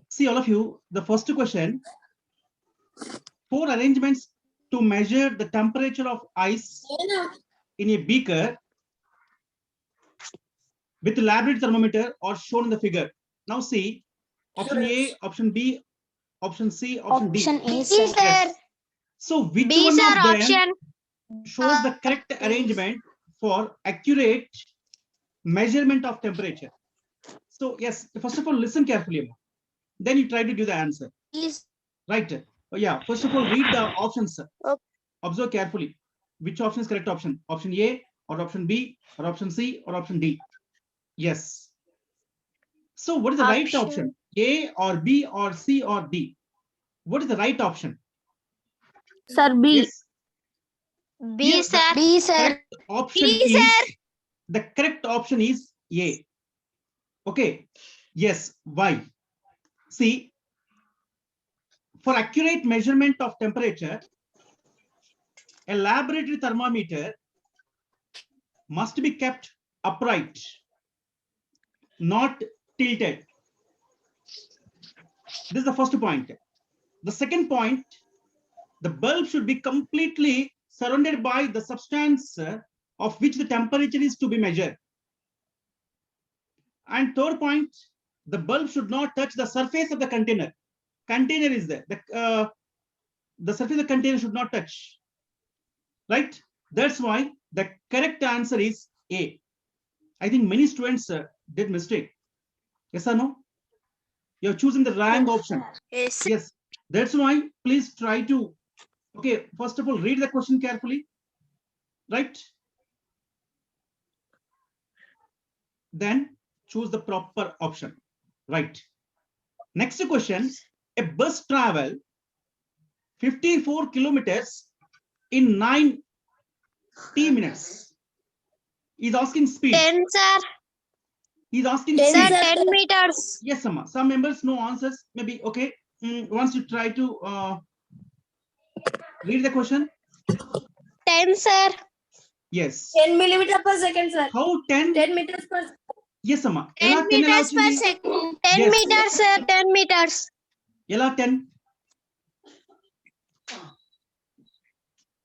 See, all of you, the first question, 4 arrangements to measure the temperature of ice in a beaker with laboratory thermometer are shown in the figure. Now see, option A, option B, option C, option D. Option A, B, sir. sir. Yes. So which B, one sir, of them option. shows the correct arrangement for accurate measurement of temperature? So yes, first of all, listen carefully. Then you try to give the answer. Is Right. Oh, yeah. First of all, read the options. Okay. Observe carefully. Which option is correct option? Option A or option B or option C or option D? Yes. So what is the right option? A or B or C or D? What is the right option? Sir, B. Yes. B, Here, sir. B, sir. Correct option B, is sir. the correct option is A. Okay. Yes. Why? See, for accurate measurement of temperature, a laboratory thermometer must be kept upright, not tilted. This is the first point. The second point, the bulb should be completely surrounded by the substance of which the temperature is to be measured. And third point, the bulb should not touch the surface of the container. Container is there. The surface of the container should not touch. Right? That's why the correct answer is A. I think many students did mistake. Yes or no? You're choosing the wrong option. Yes. Yes. That's why please try to, okay, first of all, read the question carefully. Right? Then choose the proper option. Right. Next question. A bus travel 54 kilometers in 90 minutes. He's asking speed. 10, sir. He's asking Sir, speed. 10 meters. Yes, Amma. Some members know answers. Maybe okay. Once you try to read the question. 10, sir. Yes. 10 millimeter per second, sir. How 10? 10 meters per second. Yes, Amma. 10 Ela 10 meters per వచ్చింది? second. 10 Yes. meters, sir. 10 meters. Ela 10?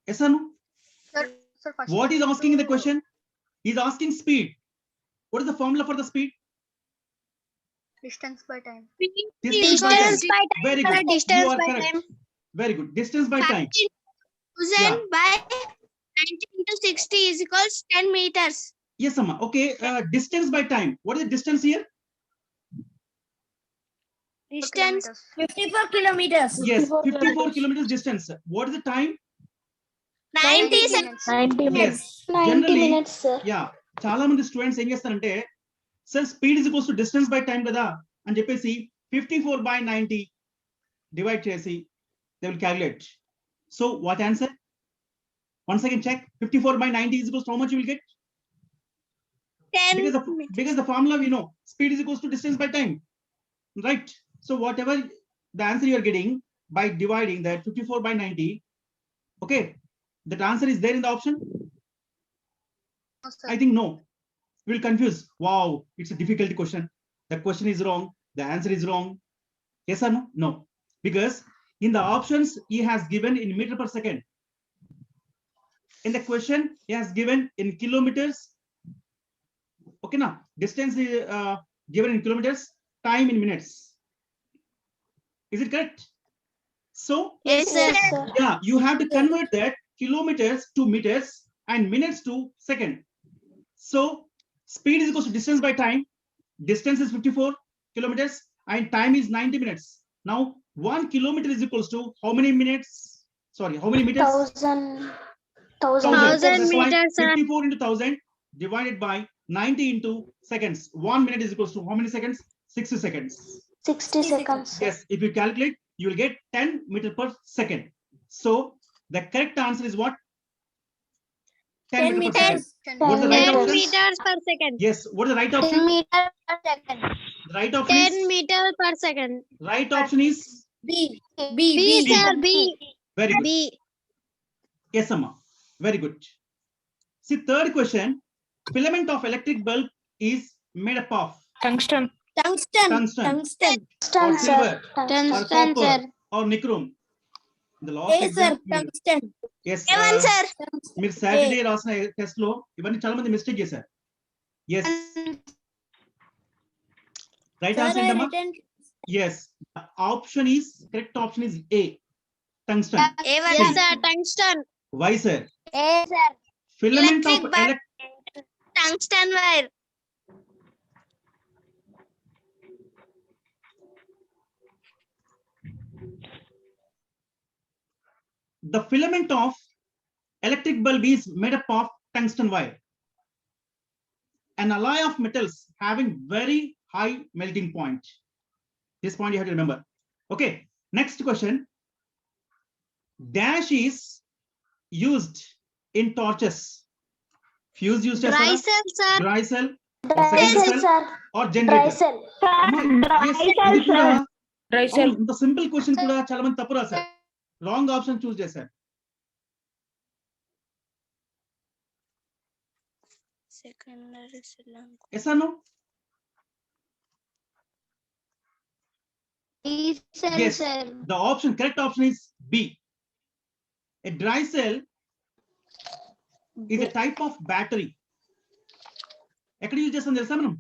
Yes or no? Sir, What is asking in the question? He's asking speed. What is the formula for the speed? Distance by time. Distance by time. Distance by time. Very Sir, good. You distance are by correct. time. Very good. Distance by time. 15,000 Yeah. by 90 into 60 is equals 10 meters. Yes, Amma. Okay. Distance by time. What is the distance here? Distance 54 kilometers. Yes, 54 kilometers distance. What is the time? 90 seconds. 90 Yes. 90 Generally, minutes, sir. Yeah చాలా మంది students ఏం చేస్తారంటే sir speed is equals to distance by time కదా అని చెప్పేసి 54/90 divide చేసి they will calculate. So what answer? Once again check. 54/90 is equals to how much you will get? 10 Because the formula we know, speed is equals to distance by time, right? So whatever the answer you are getting by dividing that 54/90, okay, that answer is there in the option. No, sir. I think no. You will confuse. Wow, it's a difficult question. The question is wrong. The answer is wrong. Yes or no? No. Because in the options he has given in meter per second. In the question he has given in kilometers. Okay, now distance is given in kilometers, time in minutes. Is it correct? So Yes, sir. Yes, sir. yeah, you have to convert that kilometers to meters and minutes to second. So speed is equal to distance by time. Distance is 54 kilometers and time is 90 minutes. Now 1 kilometer is equals to how many minutes? Sorry, how many meters? 1000 Thousand That's why meters, sir. 54 into 1000 divided by 90 into seconds. 1 minute is equals to how many seconds? 60 seconds. 60 seconds, sir. Yes, if you calculate, you will get 10 meter per second. So the correct answer is what? 10 meter per second. 10 What's the right 10 option? meters per second. Yes, what is the right 10 option? meters per second. The right option 10 is, meters per second. right option is B. B, sir. B. very good. B. Yes, Amma. Very good. See, third question. Filament of electric bulb is made up of Tungsten. Tungsten. Tungsten. Tungsten. Tungsten, Or silver. sir. Tungsten. Or Tungsten, copper. sir. Or nichrome. In the last A, sir. exam, Tungsten. yes, Seven, sir. మీరు Saturday రాసిన test లో ఇవన్నీ చాలా మంది mistake చేశారు. Yes right Sir, answer I ఏంటమ్మా? written yes option is correct option is A tungsten. A1, sir. Tungsten. Why sir? A, sir. Filament Electric of bulb. Tungsten wire. the filament of electric bulb is made up of tungsten wire, an alloy of metals having very high melting point. This point you have to remember. Okay, next question. Dash is used in torches. Fuse used as Dry a cell, sir. dry cell Dry second cell, cell sir. or Dry generator. cell. Yes, ఇది కూడా Dry అవును, ఇంత simple question కూడా చాలా మంది తప్పు రాశారు. Wrong option choose చేశారు. Secondary cell. Yes or no? Yes. sir. The option, correct option is B. A dry cell is a type of battery. ఎక్కడ యూజ్ చేస్తాం తెలుసా మనం?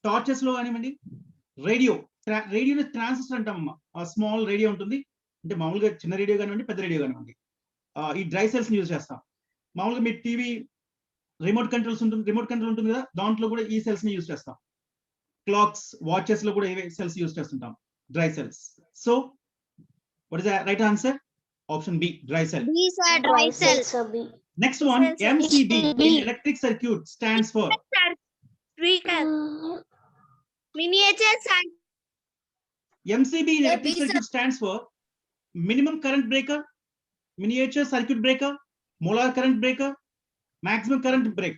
టార్చెస్ లో కానివ్వండి, రేడియోని ట్రాన్సిస్టర్ అంటామమ్మా. ఆ స్మాల్ రేడియో ఉంటుంది, అంటే మామూలుగా చిన్న రేడియో కానివ్వండి, పెద్ద రేడియో కానివ్వండి, ఈ డ్రై సెల్స్ ని యూజ్ చేస్తాం. మామూలుగా మీ టీవీ రిమోట్ కంట్రోల్ ఉంటుంది కదా, దాంట్లో కూడా ఈ సెల్స్ ని యూజ్ చేస్తాం. క్లాక్స్, వాచెస్ లో కూడా ఏవే సెల్స్ యూజ్ చేస్తుంటాం, dry cells. So what is the right answer? Option B, dry cell. B, sir. Dry cell. Sir, B. Next one, Cells are MCB B. in electric circuit stands for Speaker. Miniature circuit. MCB in Sir, electric B, sir. circuit stands for minimum current breaker, miniature circuit breaker, molar current breaker, maximum current break.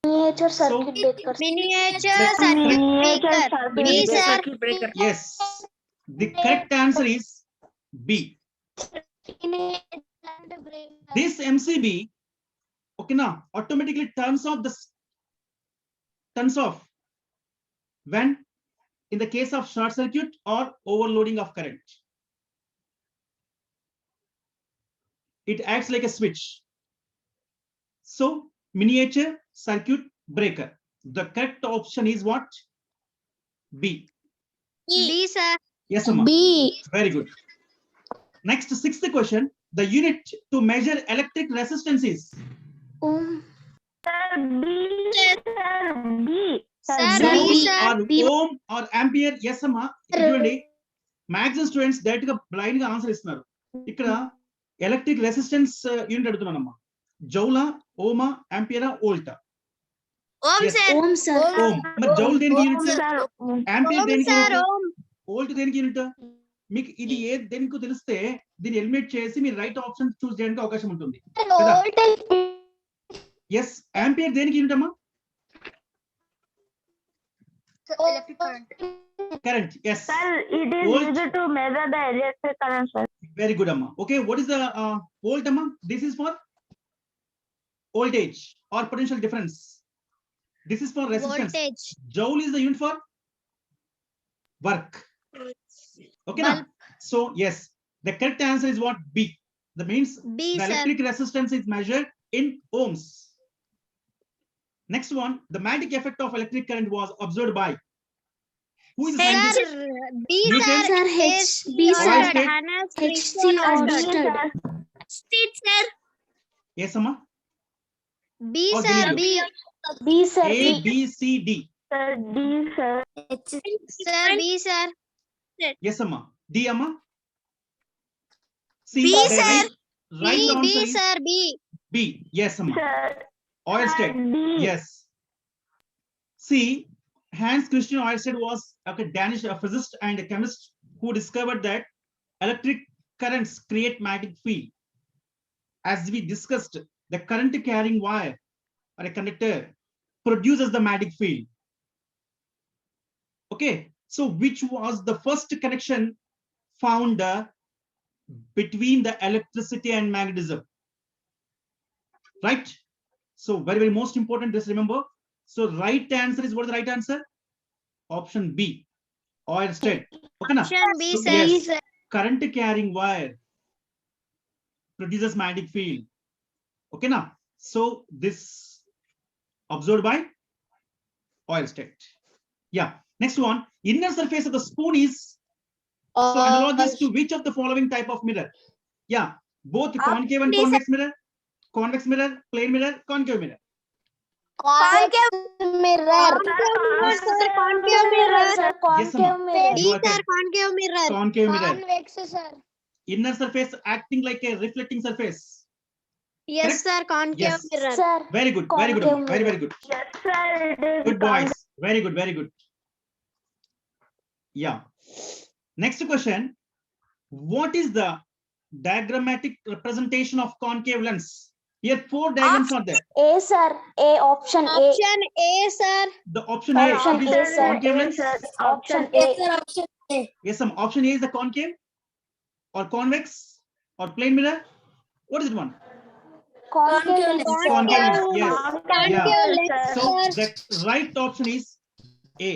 Miniature circuit breaker. Miniature The- circuit Miniature breaker. circuit B, breaker. sir. circuit breaker. Yes, the correct answer is B. This MCB, okay, now automatically turns off when in the case of short circuit or overloading of current. It acts like a switch. So miniature circuit breaker. The correct option is what? B. B, sir. Yes, Amma. B. Very good. Next, sixth question. The unit to measure electric resistance is Sir, joule B, sir. or ohm or ampere. Yes, Amma. చూడండి, maximum students direct గా blind గా answer ఇస్తున్నారు. ఇక్కడ electric resistance unit అడుగుతున్నానమ్మా. జౌలా, ఓమా, ఆంపియరా, వోల్టా? Ohm, Yes. sir. Ohm, sir. Ohm. మరి జౌల్ దేనికి యూనిట్ సార్? ఆంపియర్ Ohm, దేనికి sir. యూనిట్? Ohm. వోల్ట్ దేనికి యూనిట్? మీకు ఇది ఏ దేనికో తెలిస్తే దీన్ని ఎలిమినేట్ చేసి మీరు రైట్ ఆప్షన్ చూస్ చేయడానికి అవకాశం ఉంటుంది. ఎస్, ఆంపియర్ దేనికి యూనిట్ అమ్మా? Electric current. Current. Yes, Sir, it is Volt. used to measure the electric current, sir. Very good అమ్మా. Okay, what is the volt అమ్మా? This is for voltage or potential difference. This is for resistance. Voltage. Joule is the unit for work. Okay, now, so yes, the correct answer is what? B. That means B, the sir. electric resistance is measured in ohms. Next one, the magnetic effect of electric current was observed by who is the scientist? Sir, B, Newton? sir. Sir, H. B, H. sir. Oersted? Hannah H. C. Christian Oersted. Street, sir. Yes, Amma. B, Or sir. Galileo? B. B, sir. A, B. B, C, D. Sir, D, sir. Sir, B, sir. Yes, Amma. D, Amma. C. B, the sir. Right B, answer is sir. B. B. Yes, Amma. Sir, Oersted. D. Yes. See, Hans Christian Oersted was a Danish physicist and a chemist who discovered that electric currents create magnetic field. As we discussed, the current carrying wire or a conductor produces the magnetic field. Okay, so which was the first connection found between the electricity and magnetism? Right? So very most important, just remember. So right answer is, what is the right answer? option B, oil state. Okay na? Option B, So, sir. yes, current carrying wire produces magnetic field. Okay na? So this observed by oil state. Yeah. Next one, inner surface of the spoon is so analogous to which of the following type of mirror? Yeah, both concave and D, sir. convex mirror, plane mirror, concave mirror. Concave mirror. Concave mirror. Sir, Yes, concave Amma. mirror. D, You are sir. correct. Concave mirror. Concave mirror. Convex, sir. Inner surface acting like a reflecting surface. Yes, Correct? sir. Concave Yes. mirror. Sir, Very good. Very good. Concave Amma. Very, very good. Yes, sir. It is Good boys. Very good. Very good. Yeah. Next question. What is the diagrammatic representation of concave lens? Here 4 diagrams are there. A, sir. A, option A. Option A, sir. The option A Option is A, sir. concave lens. Option A. Yes, sir. Option A. Yes, some option A is the concave or convex or plane mirror. What is it one? Concave lens, sir. Concave lens. Yes. Concave Yeah. lens, So sir. the right option is A.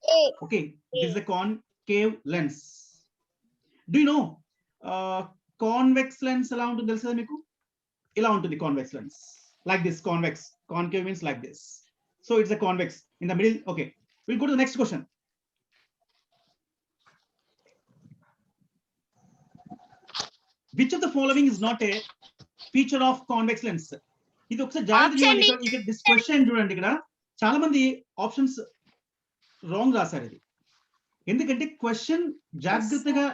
A. Okay. This is the concave lens. Do you know convex lens ఎలా ఉంటుంది తెలుసా మీకు? ఇలా ఉంటుంది convex lens. Like this convex. Concave means like this. So it's a convex in the middle. Okay. We'll go to the next question. Which of the following is not a feature of convex lens? ఇది ఒకసారి జాగ్రత్త Option చూడండి. ఇక్కడ this question చూడండి. ఇక్కడ చాలా మంది options wrong రాశారు ఇది. ఎందుకంటే క్వశ్చన్ జాగ్రత్తగా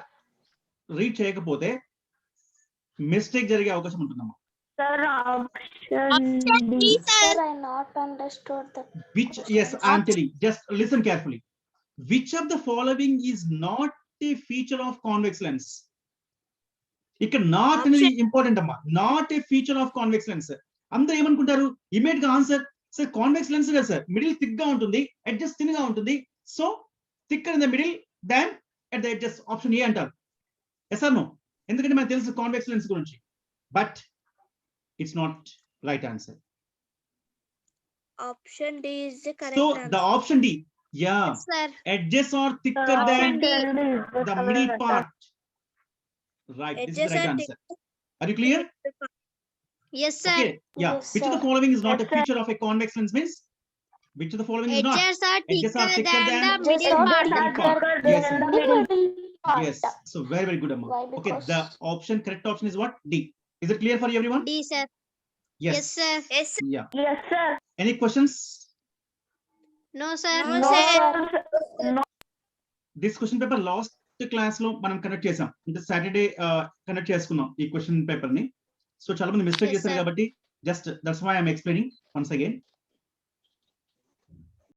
రీడ్ చేయకపోతే మిస్టేక్ జరిగే అవకాశం ఉంటుందమ్మా. Sir, option Option D. D, sir. Sir, I not understood the. Which, yes, I am telling. Just listen carefully. Which of the following is not a feature of convex lens? ఇక్కడ not అనేది important అమ్మా. Not a feature of convex lens. అందరూ ఏమనుకుంటారు? Immediate గా answer sir convex lens కదా sir, middle thick గా ఉంటుంది, edges thin గా ఉంటుంది. So thicker in the middle than at the edges. Option A అంటారు. Yes or no? ఎందుకంటే మనకు తెలుసు కాన్వెక్స్ లెన్స్ గురించి. But it's not right answer. Option D is the correct So answer. the option D, yeah, Yes, sir. edges are thicker Sir, than option D is the correct middle answer. part. Right, this is the Edges right are answer. Are you clear? Yes, sir. Okay, yeah. Yes, Which of the sir. following is not Yes, a feature of a convex lens means? Which of the following is not? Edges are Edges are thicker thicker than than the Edges middle are part. middle part. thicker Yes, than sir. the middle. Yes. So very, very good, Amma. Why? Okay, Because- the option, correct option is what? D. Is it clear for everyone? D, sir. Yes. Yes, sir. Yes, sir. Yeah. Yes, sir. Any questions? No, sir. No, sir. No. This question paper last class లో మనం connect చేసాం. అంటే Saturday connect చేసుకున్నాం ఈ question paper ని. So చాలా మంది mistake Yes, చేశారు sir. కాబట్టి just that's why I'm explaining once again.